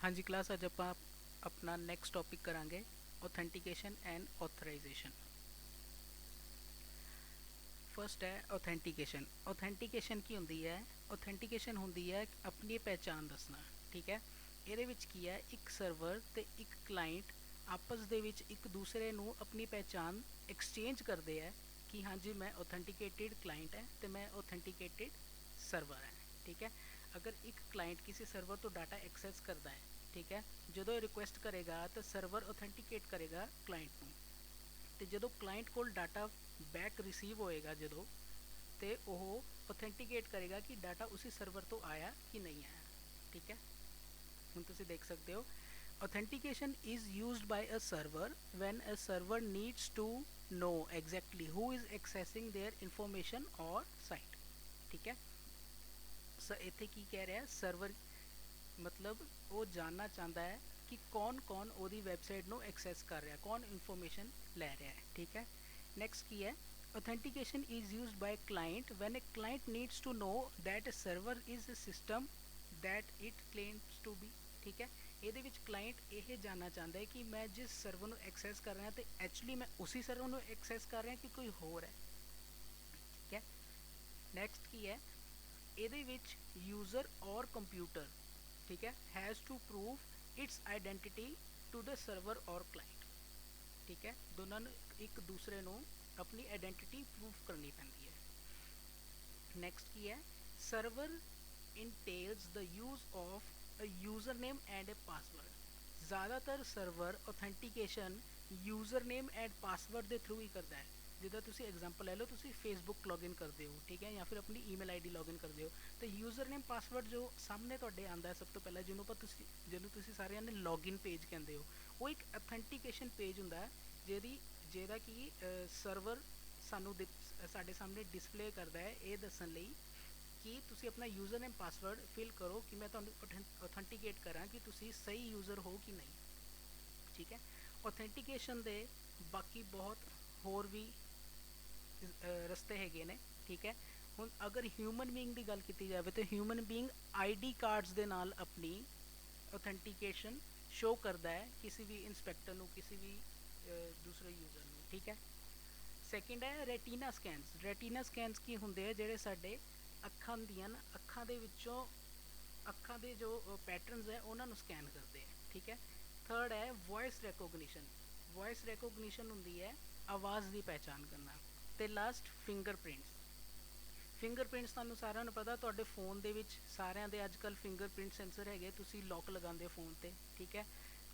हाँ जी क्लास, आज आप अपना नेक्स्ट टॉपिक करांगे ऑथेंटिकेशन एंड ऑथराइजेशन। फर्स्ट है ऑथेंटिकेशन। ऑथेंटिकेशन की ਹੁੰਦੀ ਹੈ? ऑथेंटिकेशन ਹੁੰਦੀ ਹੈ ਆਪਣੀ ਪਹਿਚਾਣ ਦੱਸਣਾ। ਠੀਕ ਹੈ, ਇਹਦੇ ਵਿੱਚ ਕੀ ਹੈ, ਇੱਕ ਸਰਵਰ ਤੇ ਇੱਕ ਕਲਾਇੰਟ ਆਪਸ ਦੇ ਵਿੱਚ ਇੱਕ ਦੂਸਰੇ ਨੂੰ ਆਪਣੀ ਪਹਿਚਾਣ ਐਕਸਚੇਂਜ ਕਰਦੇ ਹੈ ਕਿ ਹਾਂਜੀ ਮੈਂ ऑथेंटिकेटेड क्लाइंट है तो मैं ऑथेंटिकेटेड सर्वर है। ठीक है, अगर एक क्लाइंट किसी सर्वर तो डाटा एक्सेस करता है, ठीक है, जो रिक्वेस्ट करेगा तो सर्वर ऑथेंटिकेट करेगा क्लाइंट ਨੂੰ, ਤੇ ਜਦੋਂ ਕਲਾਇੰਟ ਕੋਲ ਡਾਟਾ ਬੈਕ ਰਿਸੀਵ ਹੋਏਗਾ ਜਦੋਂ, ਤੇ ਉਹ ऑथेंटिकेट ਕਰੇਗਾ ਕਿ ਡਾਟਾ ਉਸੇ ਸਰਵਰ ਤੋਂ ਆਇਆ ਕਿ ਨਹੀਂ ਆਇਆ। ਠੀਕ ਹੈ, ਹੁਣ ਤੁਸੀਂ ਦੇਖ ਸਕਦੇ ਹੋ authentication is used by a server when a server needs to know exactly who is accessing their information or site। ठीक है, ਇੱਥੇ ਕੀ ਕਹਿ ਰਿਹਾ, ਸਰਵਰ मतलब वो जानना चाहता है कि कौन कौन ओदी वैबसाइट नो एक्सेस कर रहा है, कौन इन्फॉर्मेशन ले रहा है। ठीक है, नेक्स्ट की है authentication is used by client when a client needs to know that a server is a system that it claims to be. ठीक है, ਇਹਦੇ ਵਿੱਚ ਕਲਾਇੰਟ ਇਹ ਜਾਨਣਾ ਚਾਹੁੰਦਾ ਹੈ ਕਿ ਮੈਂ ਜਿਸ ਸਰਵਰ ਨੂੰ ਐਕਸੈਸ ਕਰ ਰਿਹਾ ਤੇ ਐਕਚੁਅਲੀ ਮੈਂ ਉਸੇ ਸਰਵਰ ਨੂੰ ਐਕਸੈਸ ਕਰ ਰਿਹਾ ਕਿ ਕੋਈ ਹੋਰ ਹੈ। ਠੀਕ ਹੈ, ਨੈਕਸਟ ਕੀ ਹੈ, ਇਹਦੇ ਵਿੱਚ ਯੂਜ਼ਰ ਔਰ ਕੰਪਿਊਟਰ, ठीक है, has to prove its identity to the server और क्लाइंट। ठीक है, दोनों एक दूसरे ਨੂੰ अपनी आइडेंटिटी प्रूव करनी पैंदी है। नेक्स्ट की है server entails the use of a user name and a password. ज़्यादातर server authentication user name and password के थ्रू ही करता है। जिदा तुसी एग्जाम्पल ले लो, तुसी फेसबुक लॉगिन करते हो, ठीक है, या फिर अपनी ईमेल आईडी लॉगिन करते हो, तो यूजर नेम पासवर्ड जो सामने तुहाडे आंदा है सब तो पहला, जिन्हों तुसी सारे ने लॉगिन पेज कहते हो, वो एक ऑथेंटिकेशन पेज हुंदा है जेदा कि सर्वर सानू साडे सामने डिस्पले करता है ये दसन लई कि तुसी अपना यूजर नेम पासवर्ड फिल करो कि मैं तुहानू ऑथेंटिकेट करा कि तुसी सही यूजर हो कि नहीं। ठीक है, ऑथेंटिकेशन दे बाकी बहुत होर भी रस्ते हैगे ने। ठीक है, ਹੁਣ अगर ह्यूमन बीइंग की गल की जाए तो ह्यूमन बीइंग ID कार्ड्स के नाल अपनी ऑथेंटिकेशन शो करता है किसी भी इंस्पैक्टर ਨੂੰ, किसी भी दूसरे यूजर ਨੂੰ। ठीक है, सैकेंड है रेटिना स्कैनस। रेटिना स्कैनस की होंगे ਜਿਹੜੇ ਸਾਡੇ ਅੱਖਾਂ ਦੀਆਂ ਅੱਖਾਂ ਦੇ ਵਿੱਚੋਂ ਅੱਖਾਂ ਦੇ जो पैटर्नस है उन्होंने स्कैन करते हैं। ठीक है, थर्ड है वॉइस रिकॉग्निशन। वॉइस रिकॉग्निशन होंगी है आवाज़ की पहचान करना। तो लास्ट फिंगरप्रिंट्स। फिंगरप्रिंट्स तुहानू सारिਆਂ ਨੂੰ पता, तुहाडे फोन दे विच सारिਆਂ दे अजकल फिंगरप्रिंट सेंसर है, तुसी लॉक लगाते फोन ते। ठीक है,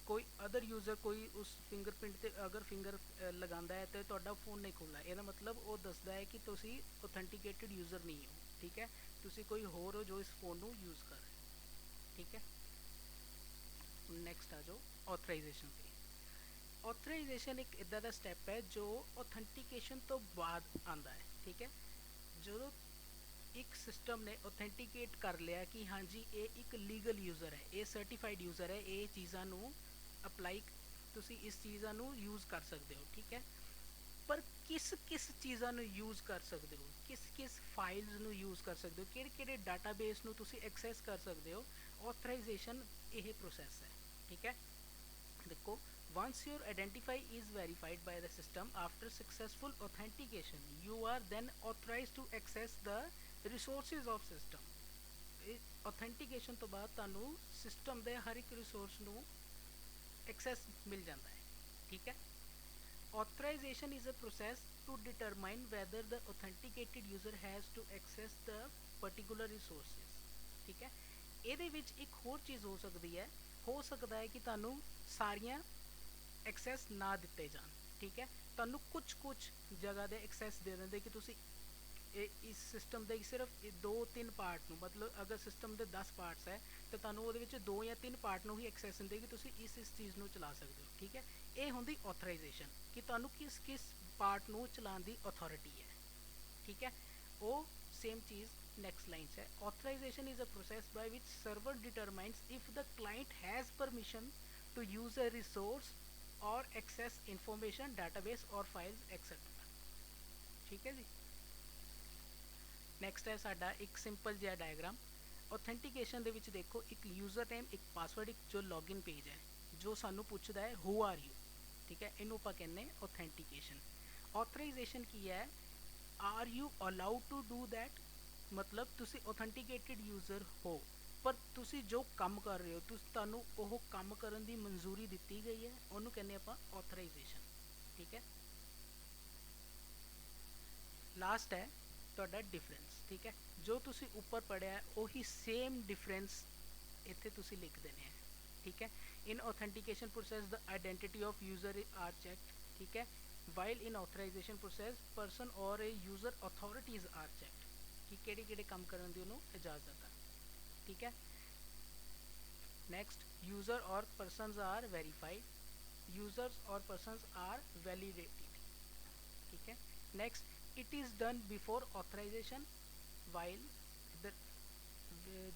कोई अदर यूजर कोई उस फिंगरप्रिंट ते अगर फिंगर लगाता है तो तुहाडा फोन नहीं खुलना। ਇਹਦਾ मतलब वो दसदा है कि तुसी ऑथेंटिकेटेड यूजर नहीं हो। ठीक है, तुसी कोई होर हो जो इस फोन ਨੂੰ यूज़ कर रहे हो। ठीक है, नैक्सट आ जाओ ऑथराइजेशन पे। ऑथराइजेशन एक इदा का स्टैप है जो ऑथेंटिकेशन तो बाद आता है। ठीक है, जो एक सिस्टम ने ऑथेंटिकेट कर लिया कि हाँ जी ये एक लीगल यूज़र है, ये सर्टिफाइड यूज़र है, ये चीज़ों अपलाई तुसी इस चीज़ों यूज़ कर सकते हो। ठीक है, पर किस किस चीज़ों यूज़ कर सकते हो, किस किस फाइल्स यूज़ कर सकते हो, किहड़े डाटाबेस नू तुसी एक्सैस कर सकते हो, ऑथराइजेशन यह प्रोसैस है। ठीक है, देखो, once your identify is verified by the system after successful authentication, you are then authorized to access the resources of system। Authentication तो बाद तुहानू सिस्टम के हर एक रिसोर्स नू एक्सैस मिल जाता है। ठीक है, authorization is a process to determine whether the authenticated user has to access the particular resources। ठीक है, ਇਹਦੇ ਵਿੱਚ एक होर चीज़ हो सकता है कि तुहानू सारियां एक्सैस ना दिते जान। ठीक है, तुहानू कुछ जगह दे एक्सैस दे देंगे कि तुसी इस सिस्टम के सिर्फ 2-3 पार्ट नू, मतलब अगर सिस्टम के 10 पार्ट्स है तो तुहानू उहदे विच 2 या 3 पार्ट नू ही एक्सैस देंगे कि तुसी इस चीज़ नू चला सकते हो। ठीक है, ये होंदी ऑथराइजेशन कि तुहानू किस किस पार्ट नू चलाने की अथॉरिटी है। ठीक है, वो सेम चीज़ नेक्स्ट लाइन है। Authorization is a process by which server determines if the client has permission to use a resource और एक्सेस इंफॉर्मेशन डाटाबेस और फाइल्स एक्सेट्रा। ठीक है जी, नैक्सट है साडा एक सिंपल जिहा डायग्राम। ऑथेंटिकेशन ਦੇ ਵਿੱਚ ਦੇਖੋ ਇੱਕ ਯੂਜ਼ਰ ਨੇਮ ਇੱਕ ਪਾਸਵਰਡ ਇੱਕ ਜੋ ਲੌਗਇਨ ਪੇਜ ਹੈ ਜੋ ਸਾਨੂੰ ਪੁੱਛਦਾ ਹੈ ਹੂ ਆਰ ਯੂ, ਠੀਕ ਹੈ, ਇਹਨੂੰ ਆਪਾਂ ਕਹਿੰਦੇ ਔਥੈਂਟੀਕੇਸ਼ਨ। ਆਥਰਾਈਜੇਸ਼ਨ ਕੀ ਹੈ, are you allowed to do that, ਮਤਲਬ ਤੁਸੀਂ ਔਥੈਂਟੀਕੇਟਿਡ ਯੂਜ਼ਰ ਹੋ ਪਰ ਤੁਸੀਂ ਜੋ ਕੰਮ ਕਰ ਰਹੇ ਹੋ ਤੁਹਾਨੂੰ ਉਹ ਕੰਮ ਕਰਨ ਦੀ ਮਨਜ਼ੂਰੀ ਦਿੱਤੀ ਗਈ ਹੈ, ਉਹਨੂੰ ਕਹਿੰਦੇ ਆਪਾਂ ਆਥਰਾਈਜੇਸ਼ਨ, ਠੀਕ ਹੈ। ਲਾਸਟ ਹੈ ਤੁਹਾਡਾ ਡਿਫਰੈਂਸ, ਠੀਕ ਹੈ, ਜੋ ਤੁਸੀਂ ਉੱਪਰ ਪੜ੍ਹਿਆ ਉਹੀ ਸੇਮ ਡਿਫਰੈਂਸ ਇੱਥੇ ਤੁਸੀਂ ਲਿਖ ਦੇਣੇ ਹੈ, ਠੀਕ ਹੈ। ਇਨ authentication process the identity of user are checked, ठीक है, while in authorization process person or a user authorities are checked, कि केड़े केड़े काम करन दी उन्हों इजाजत है, ठीक है। Next user or persons are verified, users or persons are validated, ठीक है। Next it is done before authorization while the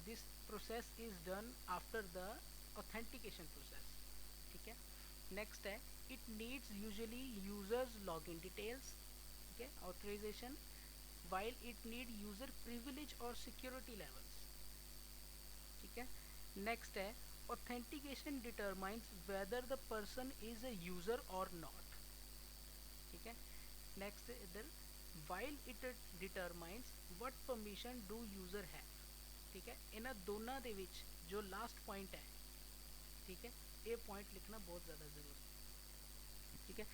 this process is done after the authentication process, ठीक है। नेक्स्ट है it needs usually users login details, ठीक है, authorization while it need user privilege or security levels, ठीक है। Next है authentication determines whether the person is a user or not, ठीक है। नेक्स्ट इधर while it determines what permission do user have, ठीक है। इन्हां दोनों दे विच जो लास्ट पॉइंट है, ठीक है, ये पॉइंट लिखना बहुत ज़्यादा ज़रूरी है, ठीक है।